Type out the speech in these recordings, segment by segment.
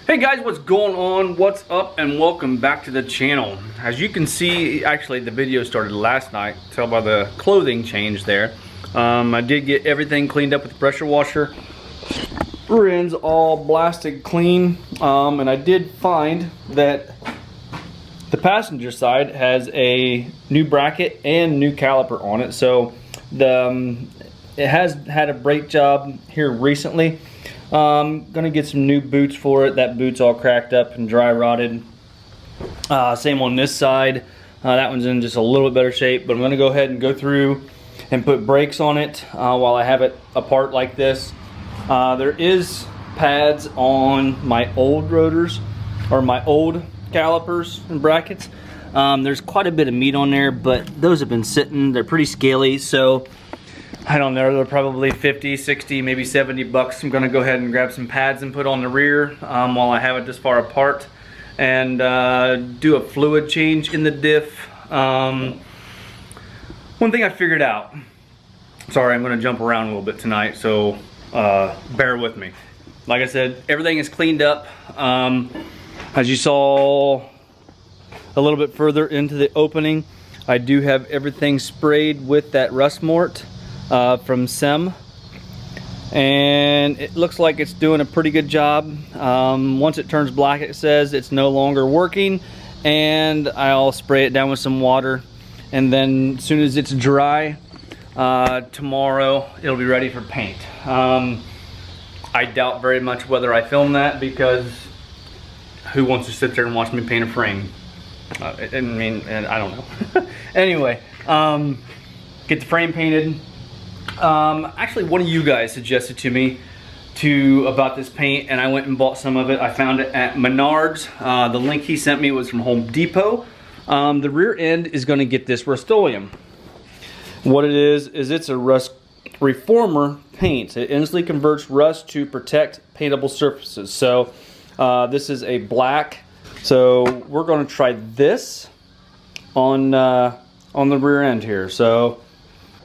Hey guys, what's going on? What's up? And welcome back to the channel. As you can see, actually the video started last night. Tell by the clothing change there. I did get everything cleaned up with the pressure washer. Rear end's all blasted clean. And I did find that the passenger side has a new bracket and new caliper on it. So it has had a brake job here recently. Gonna get some new boots for it. That boot's all cracked up and dry rotted. Same on this side. That one's in just a little bit better shape, but I'm gonna go ahead and go through and put brakes on it while I have it apart like this. There is pads on my old rotors, or my old calipers and brackets. There's quite a bit of meat on there, but those have been sitting. They're pretty scaly, so I don't know, they're probably 50, 60, maybe 70 bucks. I'm gonna go ahead and grab some pads and put on the rear while I have it this far apart, and do a fluid change in the diff. One thing I figured out, sorry, I'm gonna jump around a little bit tonight, so bear with me. Like I said, everything is cleaned up. As you saw a little bit further into the opening, I do have everything sprayed with that rust mort from SEM, and it looks like it's doing a pretty good job. Once it turns black, it says it's no longer working, and I'll spray it down with some water, and then as soon as it's dry, tomorrow it'll be ready for paint. I doubt very much whether I film that, because who wants to sit there and watch me paint a frame? I mean, and I don't know. Anyway, get the frame painted. Actually, one of you guys suggested to me about this paint, and I went and bought some of it. I found it at Menards. The link he sent me was from Home Depot. The rear end is going to get this Rust-Oleum. What it is it's a rust reformer paint. It instantly converts rust to protect paintable surfaces. So this is a black. So we're going to try this on the rear end here. So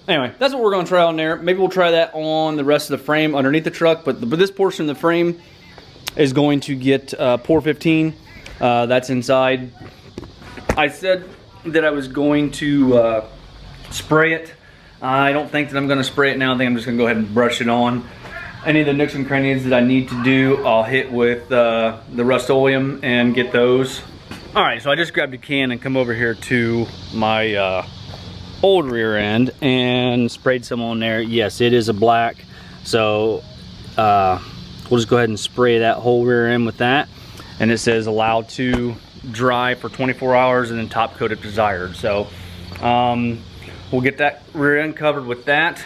anyway, that's what we're going to try on there. Maybe we'll try that on the rest of the frame underneath the truck, but this portion of the frame is going to get Pour 15. That's inside. I said that I was going to spray it. I don't think that I'm going to spray it now. I think I'm just going to go ahead and brush it on. Any of the nooks and crannies that I need to do, I'll hit with the Rust-Oleum and get those. All right, so I just grabbed a can and come over here to my old rear end and sprayed some on there. Yes, it is a black, so we'll just go ahead and spray that whole rear end with that, and it says allowed to dry for 24 hours and then top coat if desired. So we'll get that rear end covered with that.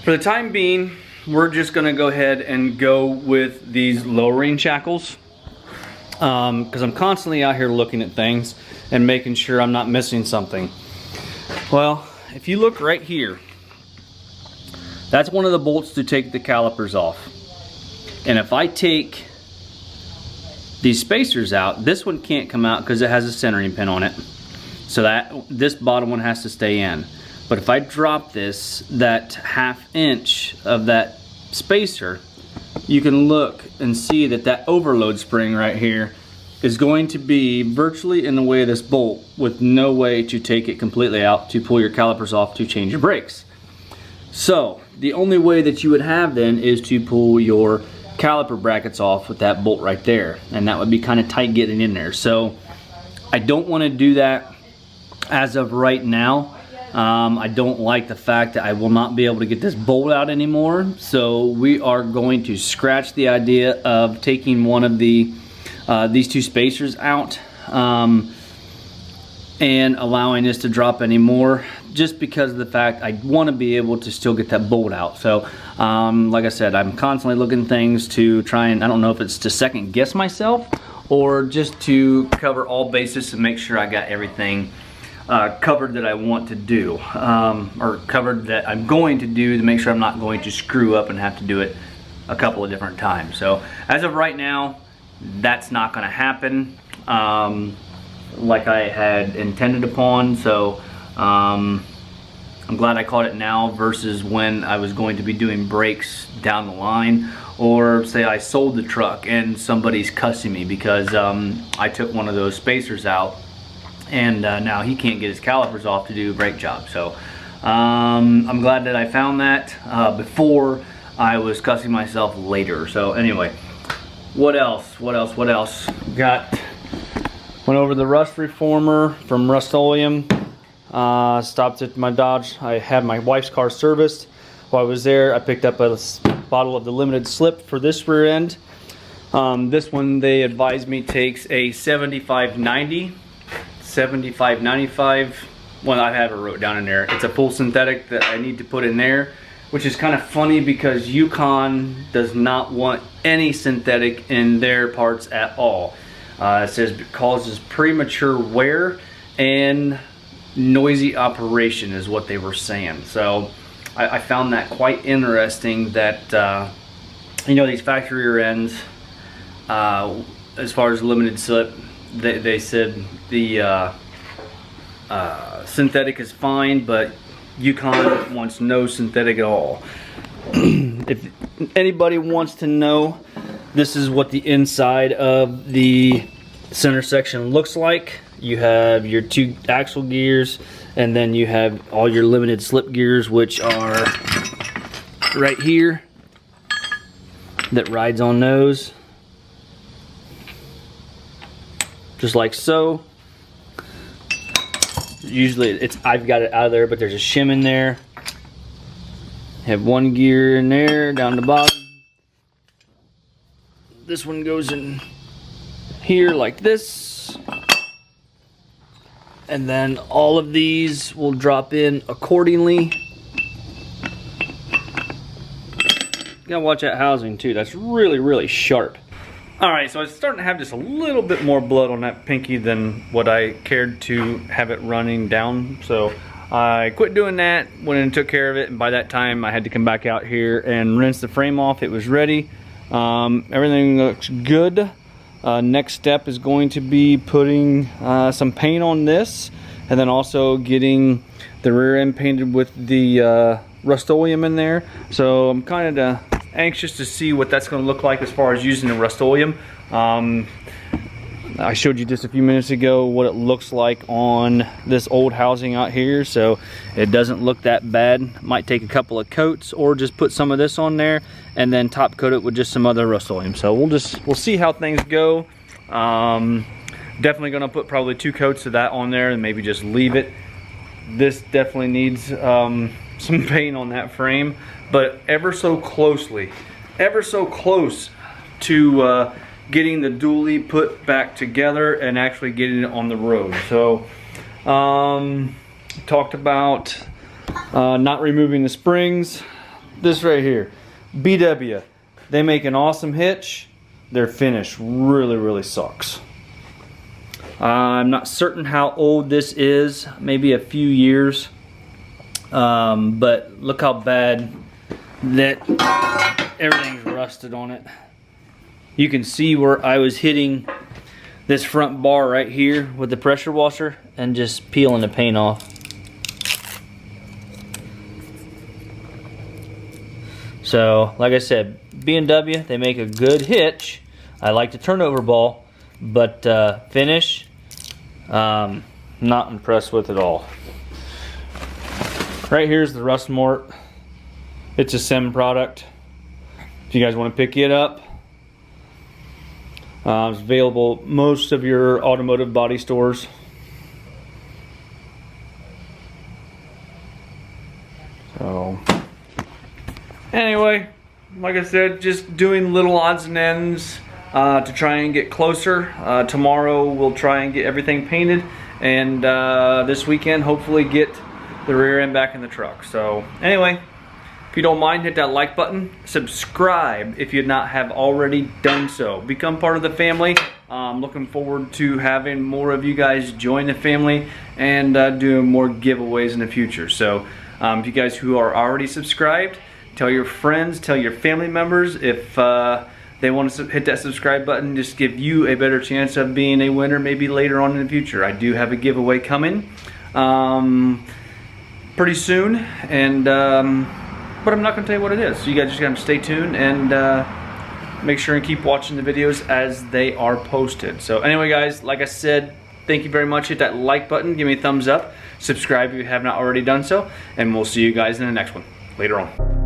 For the time being, we're just gonna go ahead and go with these lowering shackles, because I'm constantly out here looking at things and making sure I'm not missing something. Well, if you look right here, that's one of the bolts to take the calipers off. And if I take these spacers out, this one can't come out because it has a centering pin on it. So this bottom one has to stay in. But if I drop this, that 1/2 inch of that spacer, you can look and see that overload spring right here is going to be virtually in the way of this bolt, with no way to take it completely out to pull your calipers off to change your brakes. So the only way that you would have then is to pull your caliper brackets off with that bolt right there, and that would be kind of tight getting in there. So I don't want to do that as of right now. I don't like the fact that I will not be able to get this bolt out anymore, so we are going to scratch the idea of taking one of these two spacers out and allowing this to drop anymore, just because of the fact I want to be able to still get that bolt out. So like I said, I'm constantly looking things to try and, I don't know if it's to second guess myself or just to cover all bases and make sure I got everything covered that I want to do, or covered that I'm going to do, to make sure I'm not going to screw up and have to do it a couple of different times. So as of right now, that's not going to happen like I had intended upon. So I'm I'm glad I caught it now versus when I was going to be doing brakes down the line, or say I sold the truck and somebody's cussing me because I took one of those spacers out and now he can't get his calipers off to do a brake job. So I'm glad that I found that before I was cussing myself later. So anyway, what else? Went over the rust reformer from Rust-Oleum. Stopped at my Dodge. I had my wife's car serviced. While I was there, I picked up a bottle of the limited slip for this rear end. This one, they advised me, takes a 7590, 7595. Well, I have it wrote down in there. It's a full synthetic that I need to put in there, which is kind of funny because Yukon does not want any synthetic in their parts at all. It says it causes premature wear and noisy operation is what they were saying. So I found that quite interesting that you know, these factory rear ends, as far as limited slip, they said the synthetic is fine, but Yukon wants no synthetic at all. If anybody wants to know, this is what the inside of the center section looks like. You have your 2 axle gears, and then you have all your limited slip gears, which are right here, that rides on those, just like so. Usually I've got it out of there, but there's a shim in there. Have 1 gear in there down the bottom. This one goes in here like this, and then all of these will drop in accordingly. You gotta watch that housing too. That's really sharp. Alright, so I was starting to have just a little bit more blood on that pinky than what I cared to have it running down. So I quit doing that, went in and took care of it, and by that time I had to come back out here and rinse the frame off. It was ready. Everything looks good. Next step is going to be putting some paint on this, and then also getting the rear end painted with the Rust-Oleum in there. So I'm kind of anxious to see what that's going to look like as far as using the Rust-Oleum. I showed you just a few minutes ago what it looks like on this old housing out here, so it doesn't look that bad. Might take a couple of coats or just put some of this on there and then top coat it with just some other Rust-Oleum. So we'll see how things go. Definitely gonna put probably 2 coats of that on there and maybe just leave it. This definitely needs some paint on that frame, but ever so close to getting the dually put back together and actually getting it on the road. So talked about not removing the springs. This right here, BW, they make an awesome hitch. Their finish really sucks. I'm not certain how old this is, maybe a few years, but look how bad that everything's rusted on it. You can see where I was hitting this front bar right here with the pressure washer and just peeling the paint off. So, like I said, B&W, they make a good hitch. I like the turnover ball, but finish, not impressed with it all. Right here's the rust mort. It's a SEM product. If you guys want to pick it up, it's available at most of your automotive body stores. So anyway, like I said, just doing little odds and ends to try and get closer. Tomorrow we'll try and get everything painted, and this weekend hopefully get the rear end back in the truck. So anyway, if you don't mind, hit that like button, subscribe if you not have already done so. Become part of the family. I'm looking forward to having more of you guys join the family and doing more giveaways in the future. So if you guys who are already subscribed, tell your friends, tell your family members. If they want to hit that subscribe button, just give you a better chance of being a winner maybe later on in the future. I do have a giveaway coming. pretty soon, and but I'm not gonna tell you what it is. So you guys just gotta stay tuned and make sure and keep watching the videos as they are posted. So anyway guys, like I said, thank you very much. Hit that like button, give me a thumbs up, subscribe if you have not already done so, and we'll see you guys in the next one later on.